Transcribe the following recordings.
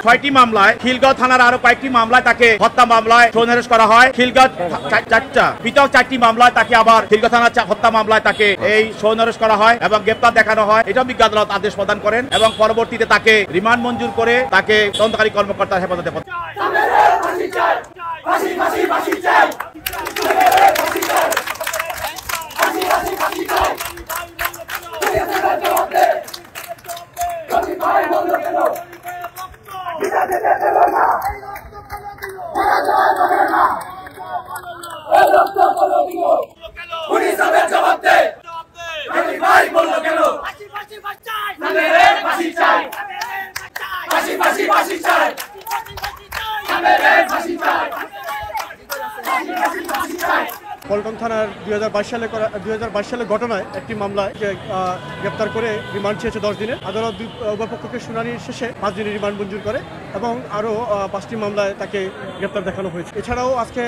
ছয়টি মামলায় খিলগাঁও থানার আরো কয়েকটি মামলায় তাকে হত্যা মামলায় সন্নিবেশ করা হয়। খিলগাঁও চারটা পৃথক 4টি মামলায় তাকে আবার খিলগাঁও থানার হত্যা মামলায় তাকে এই সন্নিবেশ করা হয় এবং গ্রেপ্তার দেখানো হয়। এটা বিজ্ঞ আদালত আদেশ প্রদান করেন এবং পরবর্তীতে তাকে রিমান্ড মঞ্জুর করে তাকে তদন্তকারী কর্মকর্তার হেফাজতে পল্টন থানার 2022 সালে ঘটনায় একটি মামলায় গ্রেপ্তার করে রিমান্ড চেয়েছে 10 দিনের। আদালত উভয় পক্ষকে শুনানি শেষে 5 দিনের রিমান্ড মঞ্জুর করে এবং আরও 5টি মামলায় তাকে গ্রেপ্তার দেখানো হয়েছে। এছাড়াও আজকে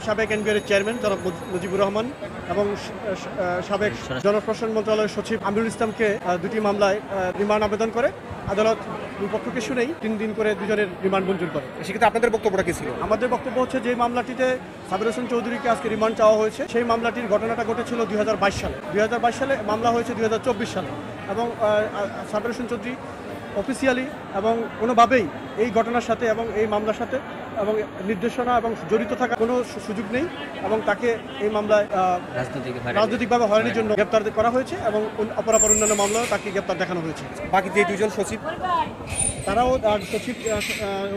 সাবেক এনবিআর চেয়ারম্যান জনাব মুজিবুর রহমান এবং সাবেক জনপ্রশাসন মন্ত্রণালয়ের সচিব আমিরুল ইসলামকে 2টি মামলায় রিমান্ড আবেদন করে আদালত দুই পক্ষকে শুনেই 3 দিন করে দুজনের রিমান্ড মঞ্জুর করে। সেক্ষেত্রে আপনাদের বক্তব্যটা কি ছিল? আমাদের বক্তব্য হচ্ছে যে মামলাটিতে সাবির হোসেন চৌধুরীকে আজকে রিমান্ড চাওয়া হয়েছে, সেই মামলাটির ঘটনাটা ঘটেছিল 2022 সালে। 2022 সালে মামলা হয়েছে 2024 সালে এবং সাবির হোসেন চৌধুরী অফিসিয়ালি এবং কোনোভাবেই এই ঘটনার সাথে এবং এই মামলার সাথে এবং নির্দেশনা এবং জড়িত থাকার কোনো সুযোগ নেই এবং তাকে এই মামলায় রাজনৈতিকভাবে হয়রানির জন্য গ্রেপ্তার করা হয়েছে এবং অপরাপর অন্যান্য মামলায় তাকে গ্রেপ্তার দেখানো হয়েছে। বাকি যে 2জন সচিব তারাও সচিব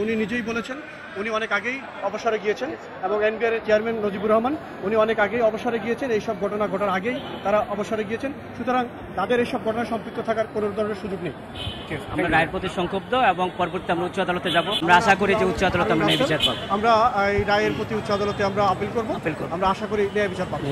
উনি নিজেই বলেছেন উনি অনেক আগেই অবসরে গিয়েছেন এবং এনবিআর চেয়ারম্যান মুজিবুর রহমান উনি অনেক আগেই অবসরে গিয়েছেন, এইসব ঘটনা ঘটার আগেই তারা অবসরে গিয়েছেন। সুতরাং তাদের এইসব ঘটনায় সম্পৃক্ত থাকার কোনো ধরনের সুযোগ নেই। আমরা রায়ের প্রতি সংক্ষুব্ধ এবং পরবর্তীতে আমরা উচ্চ আদালতে যাব। আমরা আশা করি যে উচ্চ আদালতে আমরা ন্যায় বিচার পাবো। আমরা এই রায়ের প্রতি উচ্চ আদালতে আমরা আপিল করব। আমরা আশা করি ন্যায় বিচার পাবো।